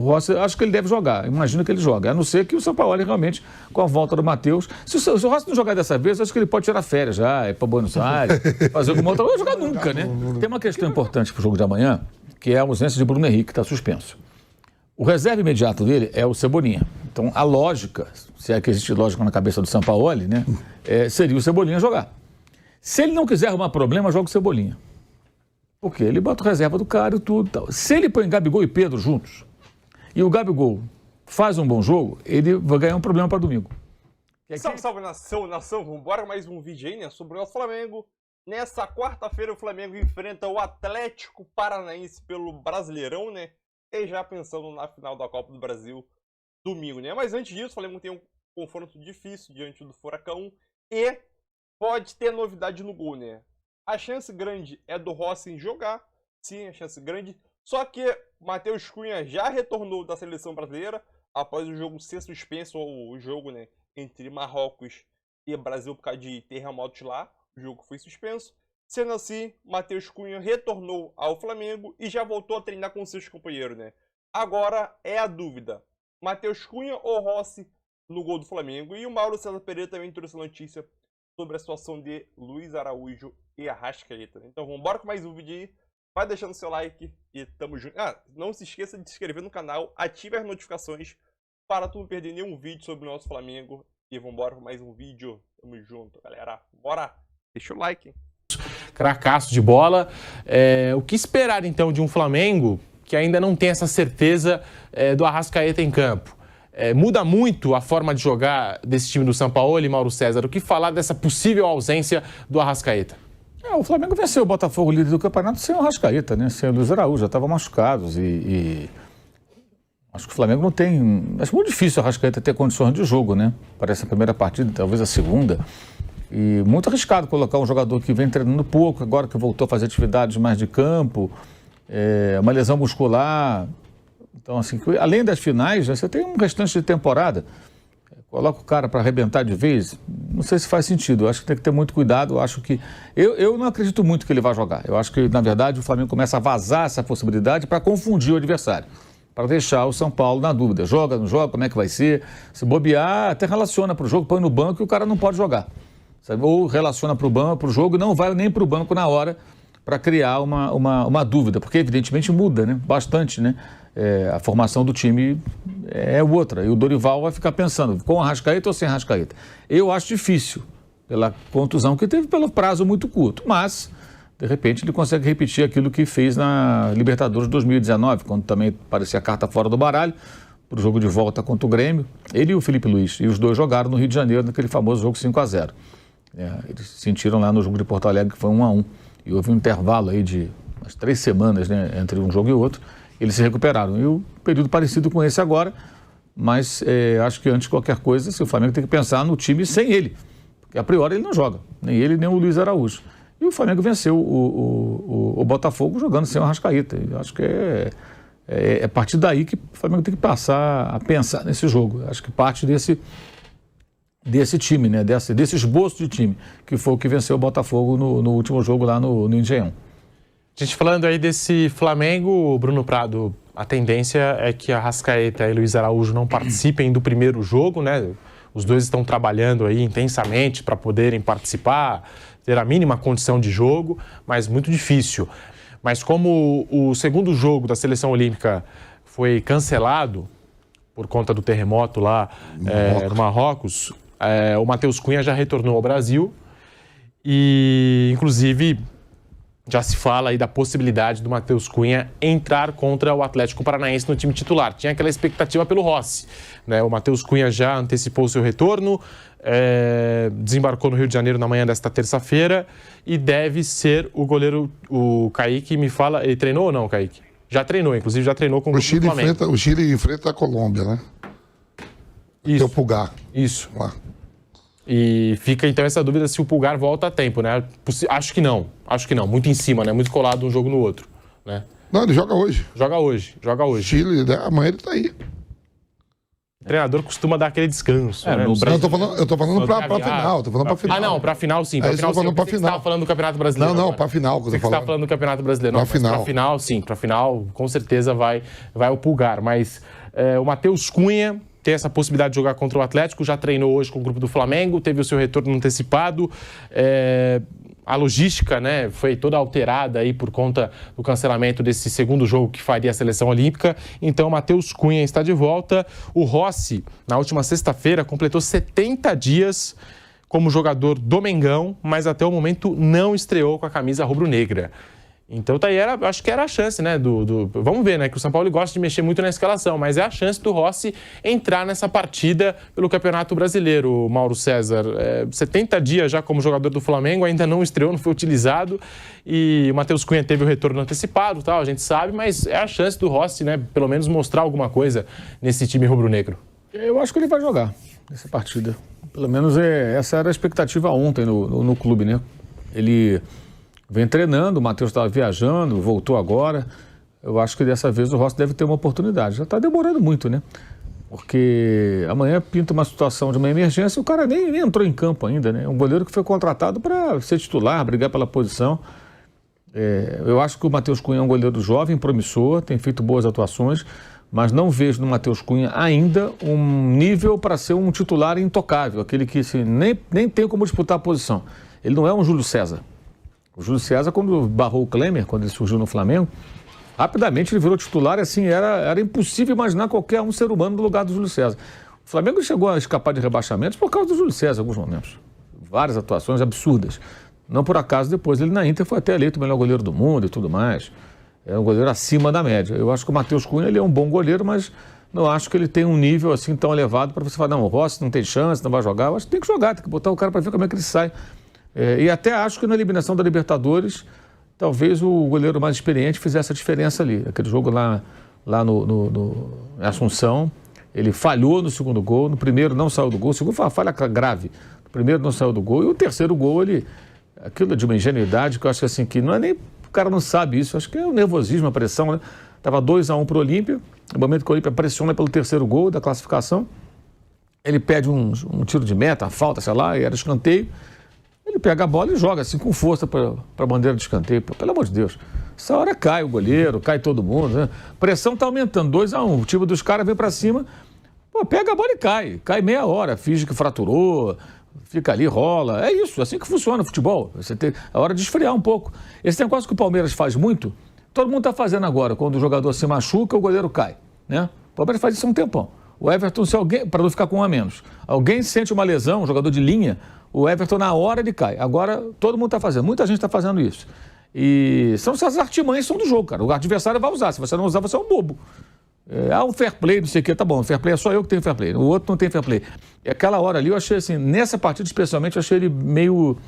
O Rossi, acho que ele deve jogar, imagino que ele joga, a não ser que o Sampaoli realmente, com a volta do Matheus, se o Rossi não jogar dessa vez, acho que ele pode tirar férias já, ir para Buenos Aires, fazer alguma outra coisa, não vai jogar nunca, né? Tem uma questão importante para o jogo de amanhã, que é a ausência de Bruno Henrique, que está suspenso. O reserva imediato dele é o Cebolinha. Então, a lógica, se é que existe lógica na cabeça do Sampaoli, né, seria o Cebolinha jogar. Se ele não quiser arrumar problema, joga o Cebolinha. Porque ele bota o reserva do cara e tudo e tal. Se ele põe Gabigol e Pedro juntos, e o Gabigol faz um bom jogo, ele vai ganhar um problema para domingo. Salve, salve, nação. Vambora mais um vídeo aí, né, sobre o nosso Flamengo. Nessa quarta-feira o Flamengo enfrenta o Atlético Paranaense pelo Brasileirão, né? E já pensando na final da Copa do Brasil domingo, né? Mas antes disso, o Flamengo tem um confronto difícil diante do Furacão e pode ter novidade no gol, né? A chance grande é do Rossi jogar, sim, a chance grande. Só que Matheus Cunha já retornou da seleção brasileira após o jogo ser suspenso, o jogo, né, entre Marrocos e Brasil por causa de terremotos lá. O jogo foi suspenso. Sendo assim, Matheus Cunha retornou ao Flamengo e já voltou a treinar com seus companheiros, né? Agora é a dúvida: Matheus Cunha ou Rossi no gol do Flamengo? E o Mauro César Pereira também trouxe notícia sobre a situação de Luiz Araújo e Arrascaeta. Então vamos embora com mais um vídeo aí. Vai deixando seu like e tamo junto. Não se esqueça de se inscrever no canal, ative as notificações para tu não perder nenhum vídeo sobre o nosso Flamengo. E vamos embora com mais um vídeo. Tamo junto, galera. Bora! Deixa o like. Cracaço de bola. O que esperar, então, de um Flamengo que ainda não tem essa certeza do Arrascaeta em campo? Muda muito a forma de jogar desse time do Sampaoli, Mauro César. O que falar dessa possível ausência do Arrascaeta? O Flamengo venceu o Botafogo, líder do campeonato, sem o Arrascaeta, né? Sem o Luiz Araújo, já estavam machucados e acho que o Flamengo não tem... Acho muito difícil o Arrascaeta ter condições de jogo, né? Para essa primeira partida, talvez a segunda. E muito arriscado colocar um jogador que vem treinando pouco, agora que voltou a fazer atividades mais de campo, uma lesão muscular. Então, assim, além das finais, você tem um restante de temporada. Coloca o cara para arrebentar de vez, não sei se faz sentido. Eu acho que tem que ter muito cuidado. Eu acho que... Eu não acredito muito que ele vai jogar. Eu acho que, na verdade, o Flamengo começa a vazar essa possibilidade para confundir o adversário, para deixar o São Paulo na dúvida. Joga, não joga, como é que vai ser? Se bobear, até relaciona para o jogo, põe no banco e o cara não pode jogar. Sabe? Ou relaciona para o jogo e não vai nem para o banco na hora para criar uma dúvida, porque evidentemente muda, né? Bastante, né? A formação do time é outra, e o Dorival vai ficar pensando com Arrascaeta ou sem Arrascaeta. Eu acho difícil, pela contusão que teve, pelo prazo muito curto, mas de repente ele consegue repetir aquilo que fez na Libertadores de 2019, quando também parecia a carta fora do baralho, para o jogo de volta contra o Grêmio. Ele e o Felipe Luiz, e os dois jogaram no Rio de Janeiro, naquele famoso jogo 5-0. Eles sentiram lá no jogo de Porto Alegre que foi 1-1. E houve um intervalo aí de umas 3 semanas, né, entre um jogo e outro. Eles se recuperaram. E o período parecido com esse agora, mas acho que antes de qualquer coisa, o Flamengo tem que pensar no time sem ele. Porque a priori ele não joga, nem ele nem o Luiz Araújo. E o Flamengo venceu o Botafogo jogando sem o Arrascaeta. Eu acho que é a partir daí que o Flamengo tem que passar a pensar nesse jogo. Acho que parte desse time, né? Desse esboço de time, que foi o que venceu o Botafogo no último jogo lá no Engenhão. A gente falando aí desse Flamengo, Bruno Prado, a tendência é que Arrascaeta e Luiz Araújo não participem do primeiro jogo, né? Os dois estão trabalhando aí intensamente para poderem participar, ter a mínima condição de jogo, mas muito difícil. Mas como o segundo jogo da Seleção Olímpica foi cancelado por conta do terremoto lá no Marrocos, o Matheus Cunha já retornou ao Brasil e, inclusive, já se fala aí da possibilidade do Matheus Cunha entrar contra o Atlético Paranaense no time titular. Tinha aquela expectativa pelo Rossi, né? O Matheus Cunha já antecipou seu retorno, desembarcou no Rio de Janeiro na manhã desta terça-feira e deve ser o goleiro, o Kaique. Me fala, ele treinou ou não, Kaique? Já treinou, inclusive já treinou com o Flamengo. O Chile enfrenta a Colômbia, né? Isso. Tem o Pulgar. Isso. Lá. E fica então essa dúvida se o Pulgar volta a tempo, né? Acho que não, muito em cima, né? Muito colado um jogo no outro, né? Não, ele joga hoje. Joga hoje. Chile, né? Amanhã ele tá aí. O treinador costuma dar aquele descanso. Né? no Não, eu tô falando pra final. Tô falando pra final. Ah, não, pra final sim. Pra isso final, eu tô falando sim. pra Você final. estava falando do Campeonato Brasileiro. Não, agora. pra final que eu tô Você falando. está falando do Campeonato Brasileiro. Pra Não, final. Pra final, sim. Pra final, com certeza vai o Pulgar. Mas o Matheus Cunha tem essa possibilidade de jogar contra o Atlético, já treinou hoje com o grupo do Flamengo, teve o seu retorno antecipado. A logística, né, foi toda alterada aí por conta do cancelamento desse segundo jogo que faria a seleção olímpica. Então, o Matheus Cunha está de volta. O Rossi, na última sexta-feira, completou 70 dias como jogador do Mengão, mas até o momento não estreou com a camisa rubro-negra. Então, tá aí, acho que era a chance, né, vamos ver, né, que o São Paulo gosta de mexer muito na escalação, mas é a chance do Rossi entrar nessa partida pelo Campeonato Brasileiro, Mauro César. 70 dias já como jogador do Flamengo, ainda não estreou, não foi utilizado, e o Matheus Cunha teve o retorno antecipado, tal, a gente sabe, mas é a chance do Rossi, né, pelo menos mostrar alguma coisa nesse time rubro-negro. Eu acho que ele vai jogar nessa partida. Pelo menos essa era a expectativa ontem no clube, né? Ele vem treinando, o Matheus estava viajando, voltou agora. Eu acho que dessa vez o Rossi deve ter uma oportunidade. Já está demorando muito, né? Porque amanhã pinta uma situação de uma emergência e o cara nem entrou em campo ainda, né? Um goleiro que foi contratado para ser titular, brigar pela posição. Eu acho que o Matheus Cunha é um goleiro jovem, promissor, tem feito boas atuações, mas não vejo no Matheus Cunha ainda um nível para ser um titular intocável, aquele que assim, nem tem como disputar a posição. Ele não é um Júlio César. O Júlio César, quando barrou o Klemer, quando ele surgiu no Flamengo, rapidamente ele virou titular e assim, era impossível imaginar qualquer um ser humano no lugar do Júlio César. O Flamengo chegou a escapar de rebaixamentos por causa do Júlio César em alguns momentos. Várias atuações absurdas. Não por acaso, depois ele na Inter foi até eleito o melhor goleiro do mundo e tudo mais. É um goleiro acima da média. Eu acho que o Matheus Cunha ele é um bom goleiro, mas não acho que ele tem um nível assim tão elevado para você falar, não, o Rossi não tem chance, não vai jogar. Eu acho que tem que jogar, tem que botar o cara para ver como é que ele sai. E até acho que na eliminação da Libertadores, talvez o goleiro mais experiente fizesse a diferença ali. Aquele jogo lá no Assunção, ele falhou no segundo gol, no primeiro não saiu do gol, o segundo foi uma falha grave. No primeiro não saiu do gol e o terceiro gol, aquilo de uma ingenuidade que eu acho que assim, que não é nem, o cara não sabe isso, acho que é o nervosismo, a pressão, né? Estava 2-1 para o Olímpia, no momento que o Olímpia pressiona pelo terceiro gol da classificação, ele pede um tiro de meta, a falta, sei lá, e era escanteio. Ele pega a bola e joga assim com força para a bandeira de escanteio. Pô, pelo amor de Deus. Essa hora cai o goleiro, cai todo mundo. Né? A pressão está aumentando, 2-1. O time dos caras vem para cima, pô, pega a bola e cai. Cai meia hora, finge que fraturou, fica ali, rola. É isso, assim que funciona o futebol. Você tem a hora de esfriar um pouco. Esse negócio que o Palmeiras faz muito, todo mundo está fazendo agora. Quando o jogador se machuca, o goleiro cai. Né? O Palmeiras faz isso há um tempão. O Everton, se alguém, para não ficar com um a menos, alguém sente uma lesão, um jogador de linha, o Everton na hora ele cai. Agora todo mundo está fazendo, muita gente está fazendo isso. E são essas artimanhas são do jogo, cara. O adversário vai usar, se você não usar, você é um bobo. Um fair play, não sei o que, tá bom, fair play é só eu que tenho fair play, o outro não tem fair play. E aquela hora ali eu achei assim, nessa partida especialmente, eu achei ele meio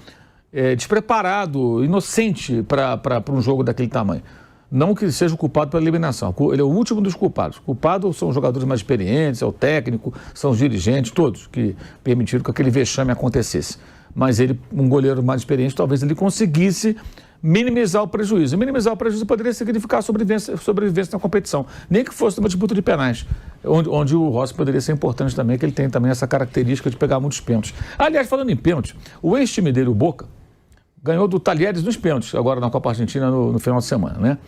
despreparado, inocente para um jogo daquele tamanho. Não que seja o culpado pela eliminação, ele é o último dos culpados. O culpado são os jogadores mais experientes, é o técnico, são os dirigentes, todos que permitiram que aquele vexame acontecesse. Mas ele, um goleiro mais experiente, talvez ele conseguisse minimizar o prejuízo. E minimizar o prejuízo poderia significar sobrevivência na competição, nem que fosse uma disputa de penais, onde o Rossi poderia ser importante também, que ele tem também essa característica de pegar muitos pênaltis. Aliás, falando em pênalti, o ex-time dele, o Boca, ganhou do Talheres nos pênaltis, agora na Copa Argentina no final de semana, né?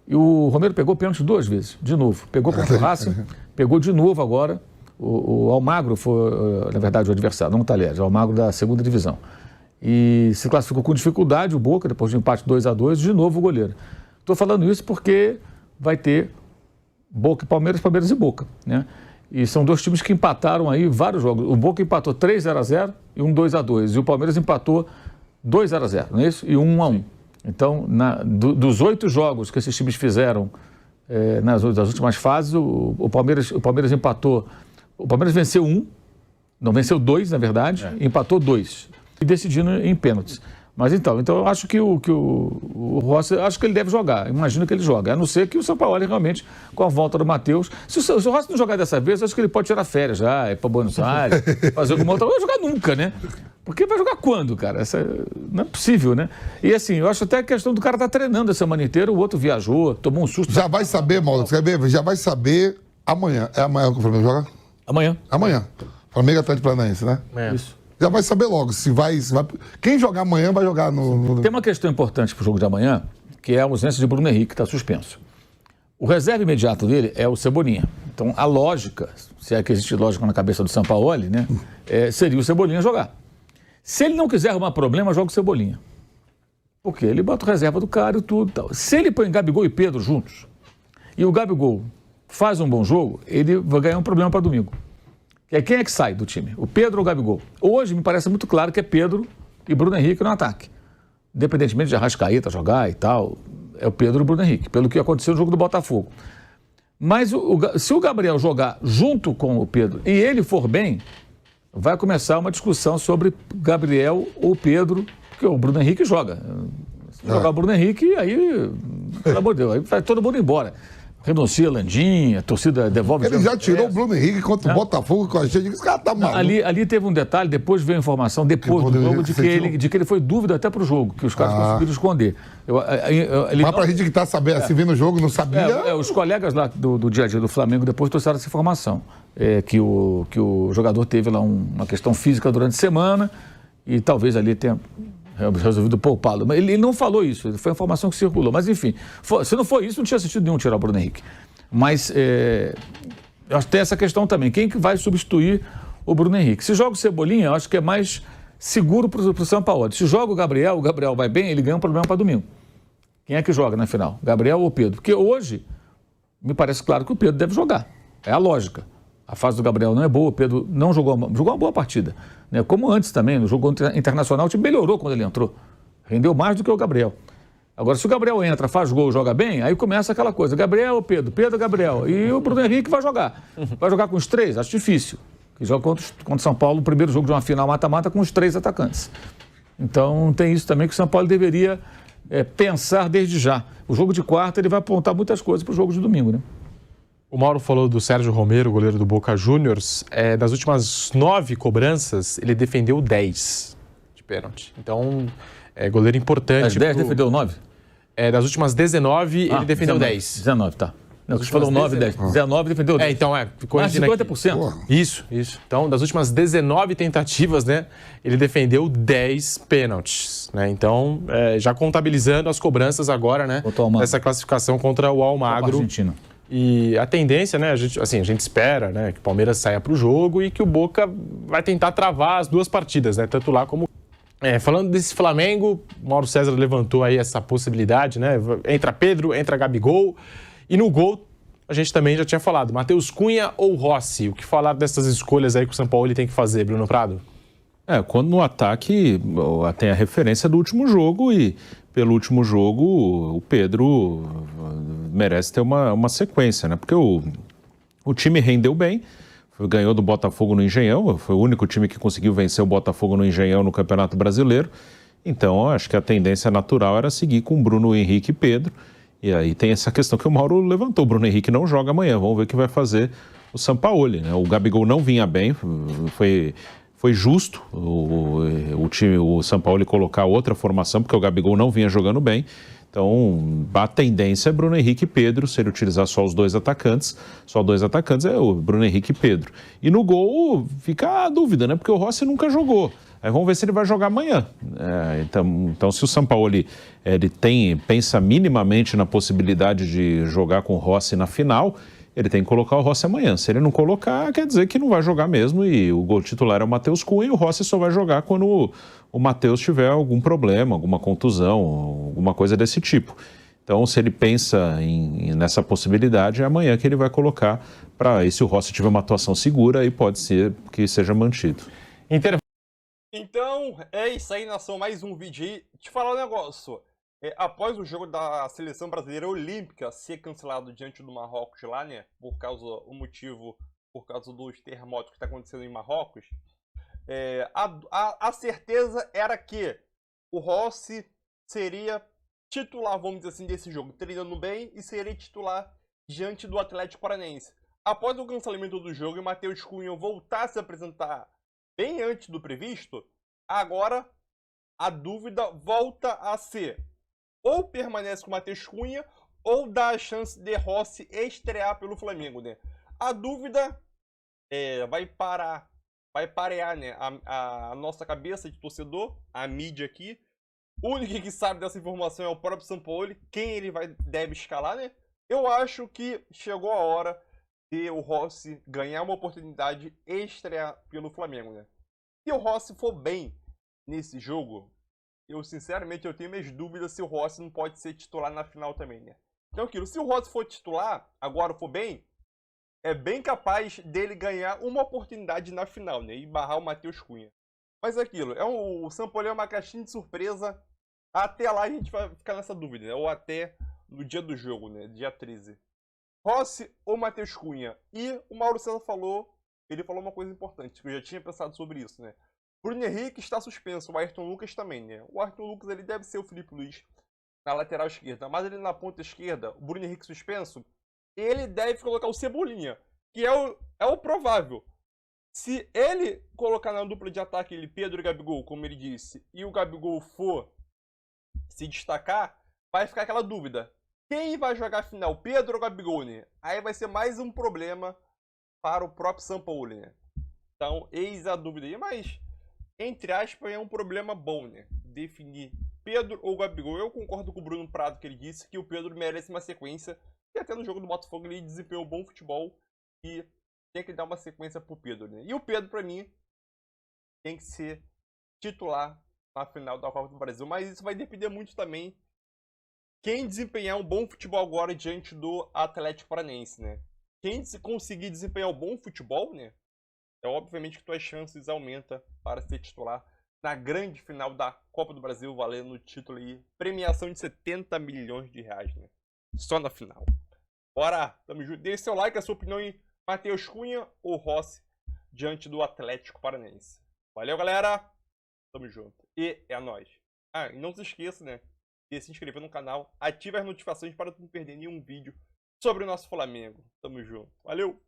E o Romero pegou pênalti 2 vezes, de novo. Pegou contra o Racing, pegou de novo agora. O Almagro foi, na verdade, o adversário, não o Talheres, o Almagro da segunda divisão. E se classificou com dificuldade o Boca, depois de um empate 2-2, de novo o goleiro. Estou falando isso porque vai ter Boca e Palmeiras, Palmeiras e Boca, né? E são 2 times que empataram aí vários jogos. O Boca empatou 3-0 e 2-2. E o Palmeiras empatou 2-0, não é isso? E 1-1. Então, dos 8 jogos que esses times fizeram nas últimas fases, o Palmeiras empatou. O Palmeiras venceu 1, não venceu 2, na verdade, empatou 2. E decidindo em pênaltis. Mas então eu acho que o Rossi, acho que ele deve jogar, imagino que ele joga, a não ser que o São Paulo realmente, com a volta do Matheus, se o Rossi não jogar dessa vez, acho que ele pode tirar férias já, ir para Buenos Aires, fazer alguma outra coisa, não vai jogar nunca, né? Porque vai jogar quando, cara? Não é possível, né? E assim, eu acho até a questão do cara estar treinando a semana inteira, o outro viajou, tomou um susto. Já vai saber, Mauro, já vai saber Amanhã. É amanhã que o Flamengo joga? Amanhã. Amanhã. Flamengo e Atlético Paranaense, né? Isso. Já vai saber logo se vai. Quem jogar amanhã vai jogar no... Tem uma questão importante para o jogo de amanhã, que é a ausência de Bruno Henrique, que está suspenso. O reserva imediato dele é o Cebolinha. Então, a lógica, se é que existe lógica na cabeça do Sampaoli, né, seria o Cebolinha jogar. Se ele não quiser arrumar problema, joga o Cebolinha. Porque ele bota o reserva do cara e tudo e tal. Se ele põe Gabigol e Pedro juntos, e o Gabigol faz um bom jogo, ele vai ganhar um problema para domingo. Quem é que sai do time? O Pedro ou o Gabigol? Hoje me parece muito claro que é Pedro e Bruno Henrique no ataque. Independentemente de Arrascaeta jogar e tal, é o Pedro e o Bruno Henrique, pelo que aconteceu no jogo do Botafogo. Mas se o Gabriel jogar junto com o Pedro e ele for bem, vai começar uma discussão sobre Gabriel ou Pedro, porque o Bruno Henrique joga. Se jogar o Bruno Henrique, aí, pelo amor de Deus, aí vai todo mundo embora. Renuncia Landinha, a torcida devolve... Ele já tirou o Bruno Henrique contra o Botafogo, que eu achei que esse cara tá maluco. Ali teve um detalhe, depois veio a informação, depois do jogo, de que ele foi dúvida até pro jogo, que os caras conseguiram esconder. Mas pra gente que tá sabendo, assim, vendo o jogo, não sabia... Os colegas lá do dia a dia do Flamengo depois trouxeram essa informação, que o jogador teve lá uma questão física durante a semana e talvez ali tenha resolvido poupá-lo. Mas ele não falou isso, foi a informação que circulou. Mas enfim, se não foi isso, não tinha sentido nenhum tirar o Bruno Henrique. Mas eu acho que tem essa questão também, quem que vai substituir o Bruno Henrique? Se joga o Cebolinha, eu acho que é mais seguro para o Sampaoli. Se joga o Gabriel vai bem, ele ganha um problema para domingo. Quem é que joga na final? Gabriel ou Pedro? Porque hoje, me parece claro que o Pedro deve jogar. É a lógica. A fase do Gabriel não é boa, o Pedro não jogou uma boa partida. Né? Como antes também, no jogo internacional, o time melhorou quando ele entrou. Rendeu mais do que o Gabriel. Agora, se o Gabriel entra, faz gol, joga bem, aí começa aquela coisa. Gabriel ou Pedro? Pedro ou Gabriel? E o Bruno Henrique vai jogar. Vai jogar com os três? Acho difícil. Que joga contra o São Paulo, o primeiro jogo de uma final mata-mata com os 3 atacantes. Então, tem isso também que o São Paulo deveria pensar desde já. O jogo de quarta, ele vai apontar muitas coisas para o jogo de domingo, né? O Mauro falou do Sérgio Romero, goleiro do Boca Juniors. Das últimas 9 cobranças, ele defendeu 10 de pênalti. Então, goleiro importante. Das 10 defendeu 9? Das últimas 19, ele defendeu 10. 19, tá. Não, você falou 9, 10. 19 defendeu 10. Então, ficou mais de 50%. Aqui. Isso. Então, das últimas 19 tentativas, né, ele defendeu 10 pênaltis. Né? Então, já contabilizando as cobranças agora, né, dessa classificação contra o Almagro. Argentino. E a tendência, né, a gente espera, né, que o Palmeiras saia para o jogo e que o Boca vai tentar travar as duas partidas, né, tanto lá como... falando desse Flamengo, o Mauro César levantou aí essa possibilidade, né, entra Pedro, entra Gabigol, e no gol a gente também já tinha falado, Matheus Cunha ou Rossi, o que falar dessas escolhas aí que o São Paulo tem que fazer, Bruno Prado? Quando no ataque tem a referência do último jogo e pelo último jogo o Pedro merece ter uma sequência, né? Porque o time rendeu bem, ganhou do Botafogo no Engenhão, foi o único time que conseguiu vencer o Botafogo no Engenhão no Campeonato Brasileiro. Então, acho que a tendência natural era seguir com Bruno Henrique e Pedro. E aí tem essa questão que o Mauro levantou, o Bruno Henrique não joga amanhã, vamos ver o que vai fazer o Sampaoli, né? O Gabigol não vinha bem, foi justo o Sampaoli colocar outra formação, porque o Gabigol não vinha jogando bem. Então, a tendência é Bruno Henrique e Pedro, se ele utilizar só dois atacantes é o Bruno Henrique e Pedro. E no gol fica a dúvida, né? Porque o Rossi nunca jogou. Aí vamos ver se ele vai jogar amanhã. Então, se o Sampaoli pensa minimamente na possibilidade de jogar com o Rossi na final, ele tem que colocar o Rossi amanhã. Se ele não colocar, quer dizer que não vai jogar mesmo e o gol titular é o Matheus Cunha e o Rossi só vai jogar quando o Matheus tiver algum problema, alguma contusão, alguma coisa desse tipo. Então, se ele pensa nessa possibilidade, é amanhã que ele vai colocar para se o Rossi tiver uma atuação segura, aí pode ser que seja mantido. Então, é isso aí, nação. Mais um vídeo aí. Te falar um negócio. Após o jogo da Seleção Brasileira Olímpica ser cancelado diante do Marrocos lá, né? Por causa dos terremotos que está acontecendo em Marrocos, a certeza era que o Rossi seria titular, vamos dizer assim, desse jogo, treinando bem e seria titular diante do Atlético Paranaense. Após o cancelamento do jogo e o Matheus Cunha voltar a se apresentar bem antes do previsto, agora a dúvida volta a ser: ou permanece com o Matheus Cunha, ou dá a chance de Rossi estrear pelo Flamengo, né? A dúvida vai parear, né, a nossa cabeça de torcedor, a mídia aqui. O único que sabe dessa informação é o próprio Sampaoli, quem ele deve escalar, né? Eu acho que chegou a hora de o Rossi ganhar uma oportunidade extra pelo Flamengo, né? Se o Rossi for bem nesse jogo, eu sinceramente tenho minhas dúvidas se o Rossi não pode ser titular na final também, né? Então aquilo, se o Rossi for titular, agora for bem, é bem capaz dele ganhar uma oportunidade na final, né? E barrar o Matheus Cunha. Mas aquilo, o Sampaoli é uma caixinha de surpresa. Até lá a gente vai ficar nessa dúvida, né? Ou até no dia do jogo, né? Dia 13. Rossi ou Matheus Cunha? E o Mauro César ele falou uma coisa importante, que eu já tinha pensado sobre isso, né? Bruno Henrique está suspenso, o Ayrton Lucas também, né? O Ayrton Lucas ele deve ser o Felipe Luiz na lateral esquerda, mas ele na ponta esquerda, o Bruno Henrique suspenso, ele deve colocar o Cebolinha, que é o provável. Se ele colocar na dupla de ataque ele, Pedro e Gabigol, como ele disse, e o Gabigol for se destacar, vai ficar aquela dúvida. Quem vai jogar a final, Pedro ou Gabigol, né? Aí vai ser mais um problema para o próprio Sampaoli, né? Então, eis a dúvida aí, mas, entre aspas, é um problema bom, né? Definir Pedro ou Gabigol. Eu concordo com o Bruno Prado, que ele disse que o Pedro merece uma sequência, e até no jogo do Botafogo ele desempenhou bom futebol, e tem que dar uma sequência pro Pedro, né? E o Pedro, pra mim, tem que ser titular na final da Copa do Brasil, mas isso vai depender muito também quem desempenhar um bom futebol agora diante do Atlético Paranaense, né? Quem conseguir desempenhar um bom futebol, né? É obviamente que tuas chances aumentam para ser titular na grande final da Copa do Brasil, valendo o título aí, premiação de 70 milhões de reais, né? Só na final. Bora, tamo junto. Deixe seu like, a sua opinião em Matheus Cunha ou Rossi diante do Atlético Paranaense. Valeu, galera! Tamo junto. E é nóis. Ah, e não se esqueça, né? De se inscrever no canal, ative as notificações para não perder nenhum vídeo sobre o nosso Flamengo. Tamo junto. Valeu!